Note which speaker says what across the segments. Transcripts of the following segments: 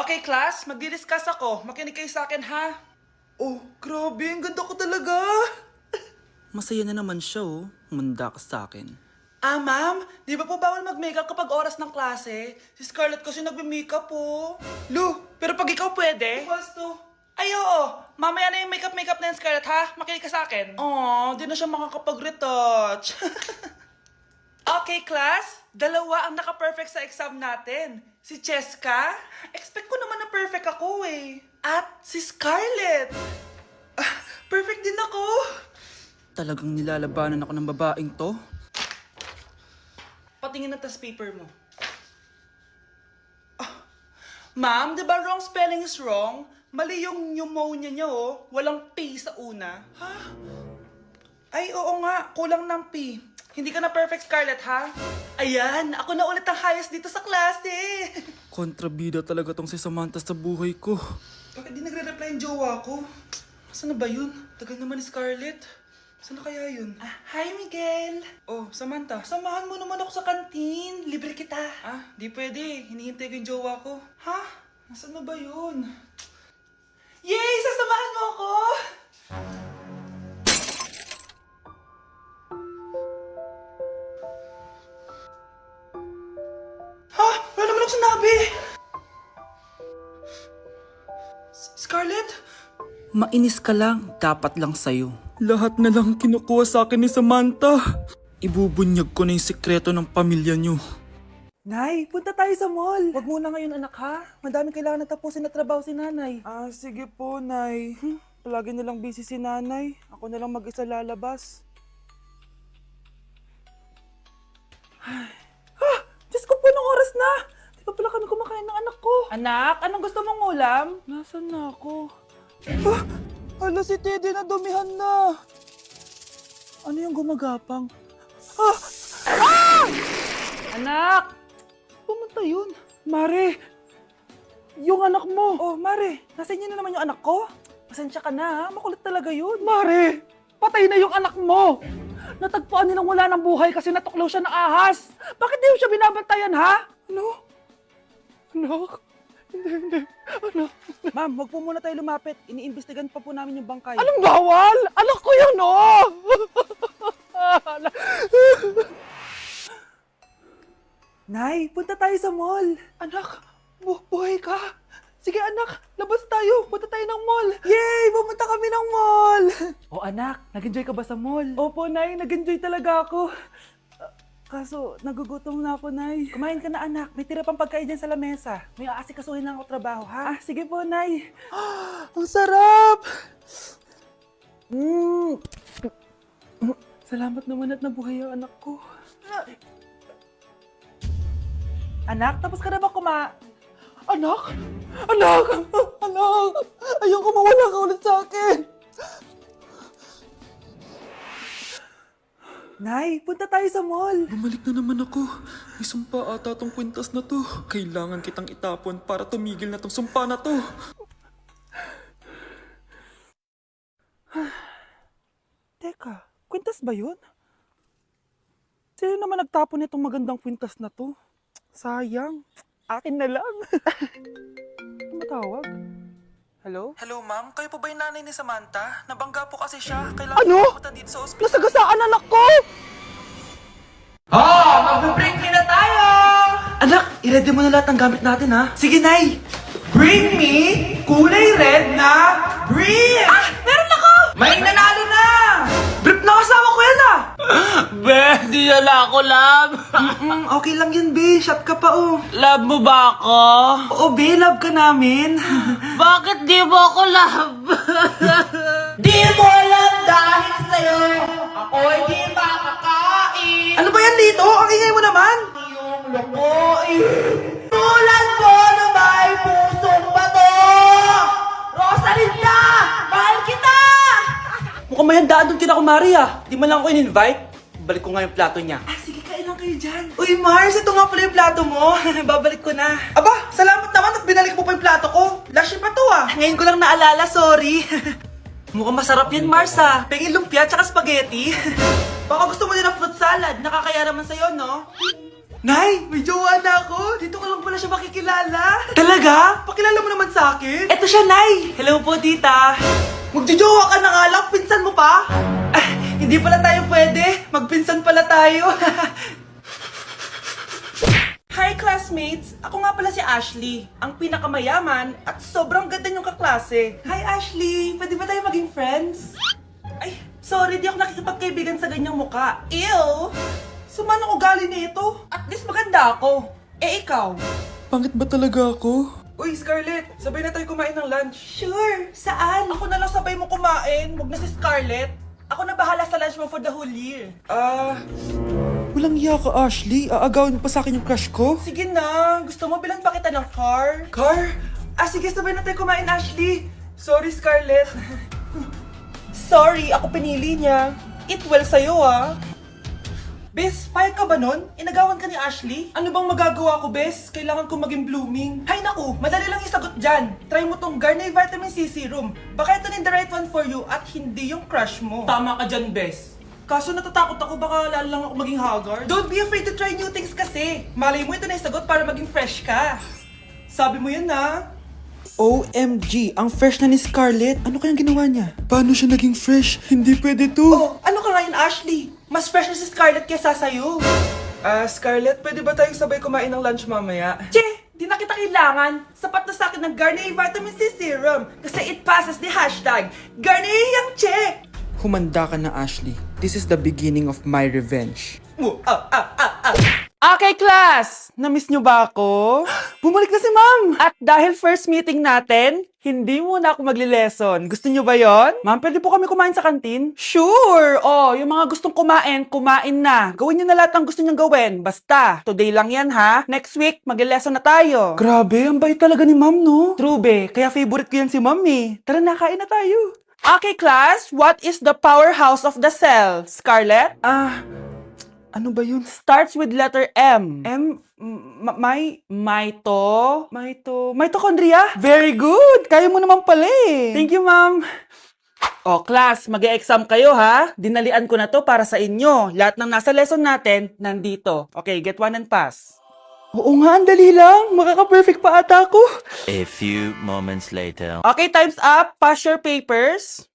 Speaker 1: Okay, class, magdi-discuss ako. Makinig kayo sa akin, ha? Oh, grabe, ang ganda ko talaga.
Speaker 2: Masaya na naman siya oh. Manda ka sa akin.
Speaker 1: Ah, ma'am, di ba po bawal mag-makeup kapag oras ng klase? Si Scarlett kasi nagbe-makeup po. Lu, pero pag ikaw pwede? Basto. Ay, oo. Mamaya na yung makeup na yung Scarlett, ha? Makinig ka sa akin. Aw, di na siya makakapag-retouch. Okay, class. Dalawa ang naka-perfect sa exam natin. Si Cheska. Expect ko naman na perfect ako eh. At si Scarlett. Perfect din ako.
Speaker 2: Talagang nilalabanan ako ng babaeng to.
Speaker 1: Patingin na tas paper mo. Ma'am, di ba wrong spelling is wrong? Mali yung pneumonia niya oh. Walang P sa una. Ha? Ay, oo nga. Kulang ng P. Hindi ka na perfect, Scarlett, ha? Ayan, ako na ulit ang highest dito sa klase.
Speaker 2: Kontrabida talaga tong si Samantha sa buhay ko.
Speaker 1: Bakit di nagre-reply yung jowa ko? Saan na ba yun? Tagal naman ni Scarlett. Saan na kaya yun? Hi, Miguel. Oh, Samantha, samahan mo naman ako sa kantin. Libre kita. Di pwede. Hinihintay ko yung jowa ko. Ha? Nasaan na ba yun? Yay! Sasamahan mo ako! Ha? Wala naman ako sinabi! Scarlett?
Speaker 2: Mainis ka lang, dapat lang sa'yo. Lahat na lang kinukuha sa akin ni Samantha. Ibubunyag ko na yung sikreto ng pamilya niyo.
Speaker 1: Nay, punta tayo sa mall. Wag muna ngayon, anak, ha? Madami kailangan na tapusin na trabaho si nanay. Sige po, Nay. Palagi nilang busy si nanay. Ako na lang mag-isa lalabas. Diyos ko po, anong oras na? Di ba pala kami kumakain ng anak ko? Anak, anong gusto mong ulam? Nasaan na ako? Hala, si Teddy na dumihan na. Ano yung gumagapang? Anak! Pumunta yun. Mare! Yung anak mo! Oh, Mare! Nasa inyo na naman yung anak ko? Pasensya ka na, ha? Makulit talaga yun. Mare! Patay na yung anak mo! Natagpuan nilang wala ng buhay kasi natuklaw siya ng ahas. Bakit di mo siya binabantayan, ha? Ano? Anak? Hindi. Anak? Ma'am, wag po muna tayo lumapit. Iniimbestigan pa po namin yung bangkay. Anong bawal? Anak ko yun, oh! Nay, punta tayo sa mall. Anak, buhay ka. Sige anak, labas tayo. Punta tayo ng mall. Yay! Pumunta kami ng mall. Oh anak, nag-enjoy ka ba sa mall? Opo, Nay. Nag-enjoy talaga ako. Kaso, nagugutom na ako, Nay. Kumain ka na, anak. May tira pang pagkain dyan sa lamesa. May aasikasuhin lang ako trabaho, ha? Sige po, Nay. Ang sarap! Salamat naman at nabuhay ang anak ko. Anak, tapos ka na ba Anak! Anak! Anak! Ayoko mawala ka ulit sa akin! Nay, punta tayo sa mall.
Speaker 2: Bumalik na naman ako. May sumpa ata tong kwintas na to. Kailangan kitang itapon para tumigil na tong sumpa na to.
Speaker 1: Teka, kwintas ba yun? Sino naman nagtapon nitong magandang kwintas na to? Sayang. Akin na lang. Ano matawag? Hello? Hello, ma'am. Kayo po ba yung nanay ni Samantha? Nabangga po kasi siya. Kailangan pumunta dito sa ospital. Nasagasaan anak ko! Mag-break na tayo! Anak, i-ready mo na lahat ng gamit natin, ha? Sige, Nay! Bring me kulay red na brief! Meron ako! May nanalo na! Brief na kasama ko yan, ah!
Speaker 3: Be, di na ako love.
Speaker 1: Okay lang yun, B. Shot ka pa, oh.
Speaker 3: Love mo ba ako?
Speaker 1: Oo, B. Love ka namin.
Speaker 3: Bakit di mo ako love?
Speaker 1: Di mo alam dahil sa'yo, ako hindi makakain. Ano ba yan dito? Ang ingay mo naman. Yung lukuin. Tulad mo na may pusong bato. Rosalinda, mahal kita. Mukhang may handaan doon kina Kumari, ah. Di man lang ako in-invite. Balik ko nga yung plato niya. Sige, kain lang kayo dyan. Uy, Mars, ito nga pala yung plato mo. Babalik ko na. Aba, salamat naman at binalik mo pa yung plato ko. Last year pa to, ah. Ngayon ko lang naalala, sorry. Mukhang masarap yan, Mars, ah. Pengin lumpia tsaka spaghetti. Baka gusto mo din ng fruit salad. Nakakaya naman sa'yo, no? Nay, may jowa na ako. Dito ko lang pala siya makikilala. Talaga? Pakilala mo naman sa akin. Eto siya, Nay. Hello po, tita. Magjojowa ka na nga lang, pinsan mo pa? Ah, hindi pala tayo pwede. Magpinsan pala tayo. Hi classmates! Ako nga pala si Ashley, ang pinakamayaman at sobrang ganda niyong kaklase. Hi Ashley! Pwede ba tayo maging friends? Ay, sorry, di ako nakikipagkaibigan sa ganyang muka. Ew! Sumanong ugali nito. At least maganda ako. Eh ikaw?
Speaker 2: Pangit ba talaga ako?
Speaker 1: Uy, Scarlett! Sabay na tayo kumain ng lunch. Sure! Saan? Ako na lang sabay mo kumain. Huwag na si Scarlett. Ako na bahala sa lunch mo for the whole year.
Speaker 2: Walang iya ka, Ashley. Aagawin mo pa sa akin yung crush ko.
Speaker 1: Sige na. Gusto mo bilan pa kita ng car? Car? Ah, sige, sabay na tayo kumain, Ashley. Sorry, Scarlett. Sorry, ako pinili niya. Eat well sa'yo, ah. Bes, payag ka ba nun? Inagawan ka ni Ashley? Ano bang magagawa ko, Bes? Kailangan ko maging blooming. Hay naku, madali lang isagot dyan. Try mo tong Garnier Vitamin C Serum. Baka ito na the right one for you at hindi yung crush mo. Tama ka dyan, Bes. Kaso natatakot ako, baka lalo lang ako maging haggard. Don't be afraid to try new things kasi. Malay mo ito na isagot para maging fresh ka. Sabi mo yun na.
Speaker 2: OMG, ang fresh na ni Scarlett. Ano kayang ginawa niya? Paano siya naging fresh? Hindi pwede to.
Speaker 1: Oh, ano ka ngayon, Ashley? Mas fresh na si Scarlett kesa sa'yo. Scarlett, pwede ba tayong sabay kumain ng lunch mamaya? Che, di na kita kailangan. Sapat na sa akin ng Garnier Vitamin C Serum. Kasi it passes the hashtag Garnier yang Che.
Speaker 2: Humanda ka na, Ashley. This is the beginning of my revenge.
Speaker 1: Okay, class! Namiss nyo ba ako? Bumalik na si ma'am! At dahil first meeting natin, hindi muna ako magli-lesson. Gusto nyo ba yon? Ma'am, pwede po kami kumain sa kantin? Sure! Oh, yung mga gustong kumain, kumain na. Gawin nyo na lahat ng gusto nyo gawin. Basta, today lang yan ha. Next week, magli-lesson na tayo.
Speaker 2: Grabe, ang bait talaga ni ma'am, no?
Speaker 1: True be, kaya favorite ko yan si ma'am eh. Tara na, kain na tayo. Okay, class, what is the powerhouse of the cell? Scarlett?
Speaker 2: Ano ba yun?
Speaker 1: Starts with letter M. Mitochondria? Very good! Kaya mo naman pala eh. Thank you, ma'am. Oh, class, mag-e-exam kayo ha. Dinalian ko na to para sa inyo. Lahat ng nasa lesson natin, nandito. Okay, get one and pass. Oo nga, ang dali lang. Makaka-perfect pa ata ako.
Speaker 4: A few moments later.
Speaker 1: Okay, time's up. Pass your papers.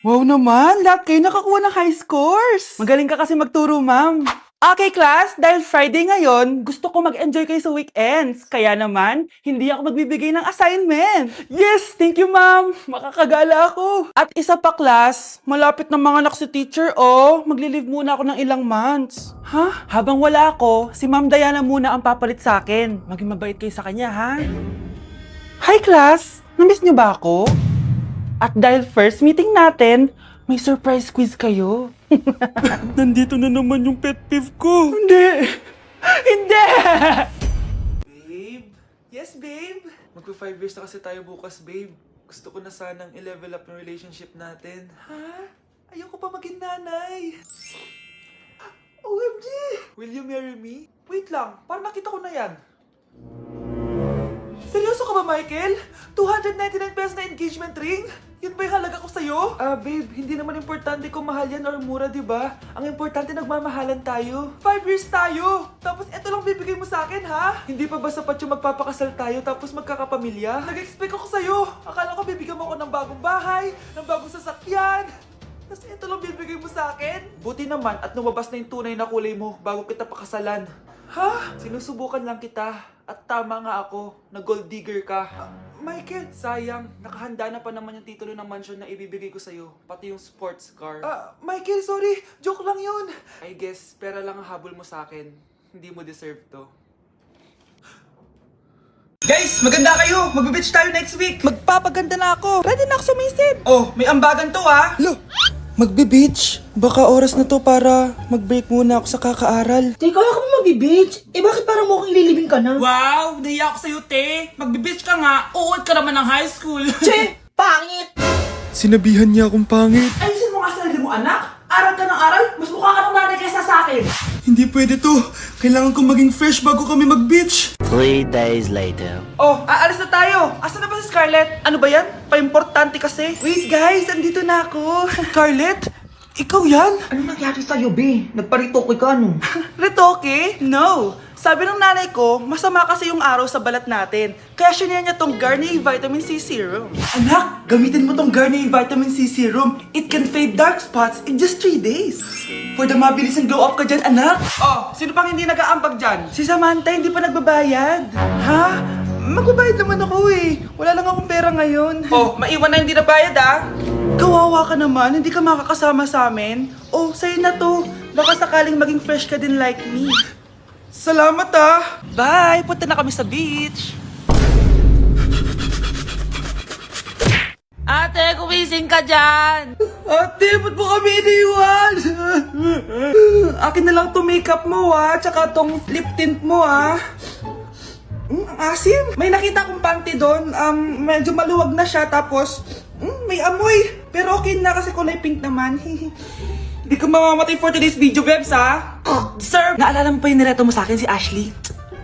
Speaker 2: Wow naman, lahat kayo nakakuha ng high scores.
Speaker 1: Magaling ka kasi magturo, ma'am. Okay, class, dahil Friday ngayon, gusto ko mag-enjoy kayo sa weekends. Kaya naman, hindi ako magbibigay ng assignment. Yes, thank you, ma'am. Makakagala ako. At isa pa, class, malapit na mga anak si teacher, oh. Magli-leave muna ako ng ilang months. Ha? Habang wala ako, si Ma'am Diana muna ang papalit sa akin. Maging mabait kayo sa kanya, ha? Hi, class. Namiss niyo ba ako? At dahil first meeting natin, may surprise quiz kayo.
Speaker 2: Nandito na naman yung pet peeve ko.
Speaker 1: Hindi! Hindi! Babe? Yes, babe?
Speaker 2: Magpa 5 years na kasi tayo bukas, babe. Gusto ko na sanang i-level up yung relationship natin.
Speaker 1: Ha? Ayoko pa maging nanay. OMG!
Speaker 2: Will you marry me?
Speaker 1: Wait lang, parang nakita ko na yan. Seryoso ka ba, Michael? 299 pesos na engagement ring? Yun ba yung halaga ko sa'yo?
Speaker 2: Babe, hindi naman importante kung mahal yan or mura, di ba? Ang importante, nagmamahalan tayo.
Speaker 1: 5 years tayo! Tapos eto lang bibigay mo sa akin, ha?
Speaker 2: Hindi pa ba sapat yung magpapakasal tayo tapos magkakapamilya?
Speaker 1: Nag-expect ako sa'yo! Akala ko bibigyan mo ako ng bagong bahay, ng bagong sasakyan. Tapos eto lang bibigay mo sa akin?
Speaker 2: Buti naman at lumabas na yung tunay na kulay mo bago kita pakasalan.
Speaker 1: Ha?
Speaker 2: Sinusubukan lang kita at tama nga ako na gold digger ka.
Speaker 1: Michael!
Speaker 2: Sayang, nakahanda na pa naman yung titulo ng mansion na ibibigay ko sa'yo, pati yung sports car.
Speaker 1: Michael, sorry! Joke lang yun!
Speaker 2: I guess, pera lang ang habol mo sa akin. Hindi mo deserve to.
Speaker 1: Guys, maganda kayo! Magbe-beach tayo next week! Magpapaganda na ako! Ready na ako sumisid! Oh, may ambagan to ha!
Speaker 2: Lo, magbe-beach? Baka oras na to para mag-break muna ako sa kakaaral.
Speaker 5: Teka, kaya ka ba magbe-beach? Eh bakit parang mukhang ililibing ka na?
Speaker 1: Wow! Nahiya ako sa'yo, te! Magbe-beach ka nga! Uod ka naman ng high school!
Speaker 5: Che! Pangit!
Speaker 2: Sinabihan niya akong pangit.
Speaker 1: Ayusin mo nga sarili mo, anak! Aral ka ng aral! Mas mukha ka ng nanay kaysa sa akin!
Speaker 2: Hindi pwede to. Kailangan kong maging fresh bago kami mag-beach.
Speaker 4: 3 days later.
Speaker 1: Oh, aalis na tayo! Asa na ba si Scarlett? Ano ba yan? Pa-importante kasi. Wait guys, andito na ako. Scarlett? Ikaw yan?
Speaker 5: Ano nangyari sa'yo, be? Nagparitoke ka, no?
Speaker 1: Retoke? No. Sabi ng nanay ko, masama kasi yung araw sa balat natin. Kaya sinare niya tong Garnier Vitamin C Serum. Anak, gamitin mo tong Garnier Vitamin C Serum. It can fade dark spots in just 3 days. For the mabilis and glow up ka dyan, anak. Oh, sino pang hindi nag-aambag dyan? Si Samantha hindi pa nagbabayad. Ha? Magbabayad naman ako eh. Wala lang akong pera ngayon. Oh, maiwan na hindi nabayad ah. Kawawa ka naman, hindi ka makakasama sa amin. Oh, sa'yo na to. Baka sakaling maging fresh ka din like me. Salamat ah! Bye! Punta na kami sa beach!
Speaker 3: Ate, kumising ka dyan!
Speaker 1: Ate, ba't mo kami iniwan? Akin na lang to makeup mo ah, tsaka tong lip tint mo ah. Ang asim! May nakita akong panty doon, medyo maluwag na siya, tapos may amoy. Pero okay na kasi kulay pink naman. Hindi ka mamamatay for today's video, Bebs, ha? Sir! Naalala mo pa yung nireto mo sa akin si Ashley?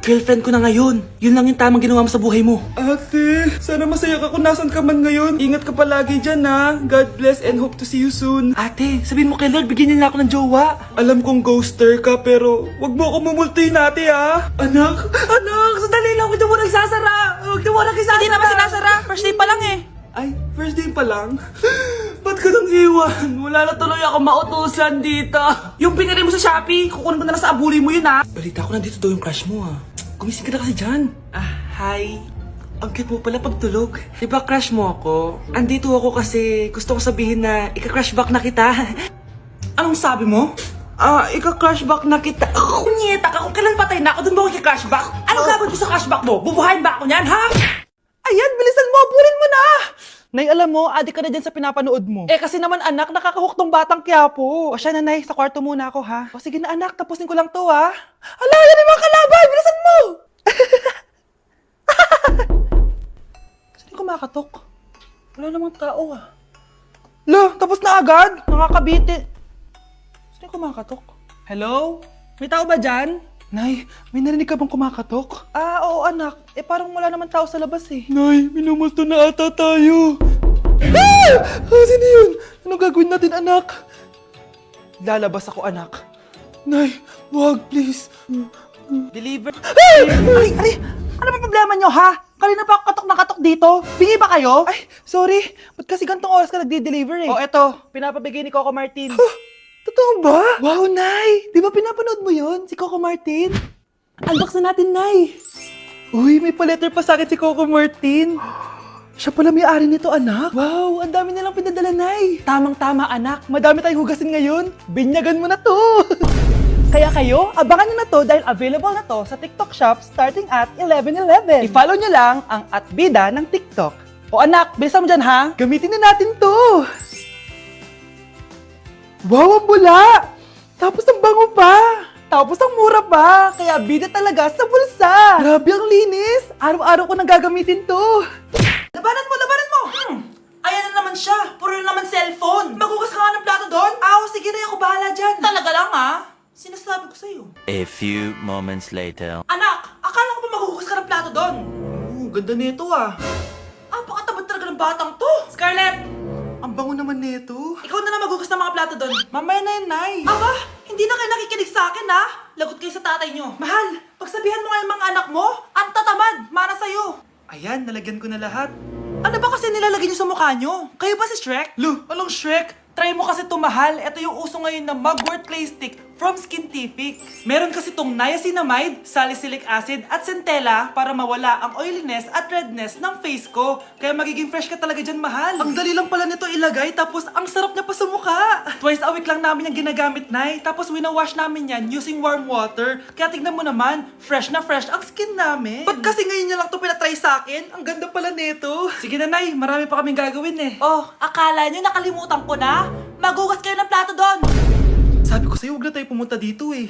Speaker 1: Girlfriend ko na ngayon. Yun lang yung tamang ginawa mo sa buhay mo. Ate, sana masaya ka kung nasan ka man ngayon. Ingat ka palagi dyan, ha? God bless and hope to see you soon. Ate, sabihin mo kay Lord, bigyan niya na ako ng jowa. Alam kong ghoster ka, pero wag mo ako mumultuin, ate, ha? Anak, sandali lang. Huwag na mo nagsasara. Huwag na mo nagsasara. Hindi naman sinasara. First day pa lang, eh. Ay, first day pa lang? Ba't ka nang iwan? Wala na tuloy ako mautusan dito. Yung pinili mo sa Shopee, kukunin ko na lang sa abuli mo yun, ha? Balita ko nandito daw yung crush mo, ha? Gumising ka na kasi dyan. Hi. Ang cute mo pala pagtulog. Diba crush mo ako? Andito ako kasi gusto ko sabihin na ika-crush back na kita. Anong sabi mo? Ika-crush back na kita. Kunyeta ka, kung kailan patay na ako, dun ba ako ika-crush back? Anong gagawin ko sa crush back mo? Bubuhayin ba ako niyan, ha? Ayan, bilisan mo, aburin mo na! Nay, alam mo, adik ka na dyan sa pinapanood mo. Eh, kasi naman anak, nakakahook tong batang Quiapo. O siya na, Nay, sa kwarto muna ako, ha? O sige na anak, tapusin ko lang to, ha? Ala, yan yung mga kalaban! Bilisan mo! Saan yung kumakatok? Wala namang tao, ah. Lo, tapos na agad? Nakakabiti. Saan yung kumakatok? Hello? May tao ba dyan? Nay, may narinig ka bang kumakatok? Oo anak. Eh parang wala naman tao sa labas eh. Nay, minumulto na ata tayo. Sino yun? Ano gagawin natin anak? Lalabas ako anak. Nay, wag please. Deliver. Ay! Ano ba problema nyo ha? Kanina pa ako katok na katok dito. Bingi ba kayo? Ay, sorry. Ba't kasi gantong oras ka nagde-deliver eh? Oh, eto. Pinapabigay ni Coco Martin. Totoo ba? Wow, Nay! Di ba pinapanood mo yun? Si Coco Martin? Unbox na natin, Nay! Uy, may pa-letter pa sa akin si Coco Martin. Siya pala may-ari nito, anak. Wow, ang dami nilang pinadala, Nay. Tamang-tama, anak. Madami tayong hugasin ngayon. Binyagan mo na to. Kaya kayo, abangan nyo na to dahil available na to sa TikTok Shop starting at 11/11. I-follow nyo lang ang @bida ng TikTok. O anak, bilisan mo dyan, ha? Gamitin na natin to. Wow, ang bula! Tapos ang bango pa! Tapos ang mura pa! Kaya bida talaga sa bulsa! Grabe ang linis! Araw-araw ko nang gagamitin to! Labanan mo! Ayan na naman siya! Puro na naman cellphone! Magugas ka nga ng plato doon? Sige na ako bahala dyan! Talaga lang Sinasabi ko sa'yo.
Speaker 4: A few moments later.
Speaker 1: Anak! Akala ko ba magugas ka ng plato doon? Ganda nito Apakatamad talaga ng batang to! Scarlett! Ang bango naman nito. Ikaw na magugas ng mga plato doon. Mamaya na yun, Nay. Aba, hindi na kayo nakikinig sa akin, ha? Lagot kayo sa tatay nyo. Mahal, pagsabihan mo nga yung mga anak mo, ang tatamad, mana sa'yo. Ayan, nalagyan ko na lahat. Ano ba kasi nilalagay nyo sa mukha nyo? Kayo ba si Shrek? Lu, anong Shrek? Try mo kasi ito, mahal. Ito yung uso ngayon na mugwort clay stick from Skintific. Meron kasi itong niacinamide, salicylic acid, at centella para mawala ang oiliness at redness ng face ko. Kaya magiging fresh ka talaga dyan, mahal. Ang dali lang pala nito ilagay, tapos ang sarap niya pa sa mukha. Twice a week lang namin yung ginagamit, Nay. Tapos winawash namin yan using warm water. Kaya tignan mo naman, fresh na fresh ang skin namin. Ba't kasi ngayon niya lang ito pinatry sa akin? Ang ganda pala nito. Sige na, Nay. Marami pa kaming gagawin eh. Oh, akala niyo nakalimutan ko na? Magugas kayo ng plato doon! Sabi ko sa'yo, huwag na tayo pumunta dito eh.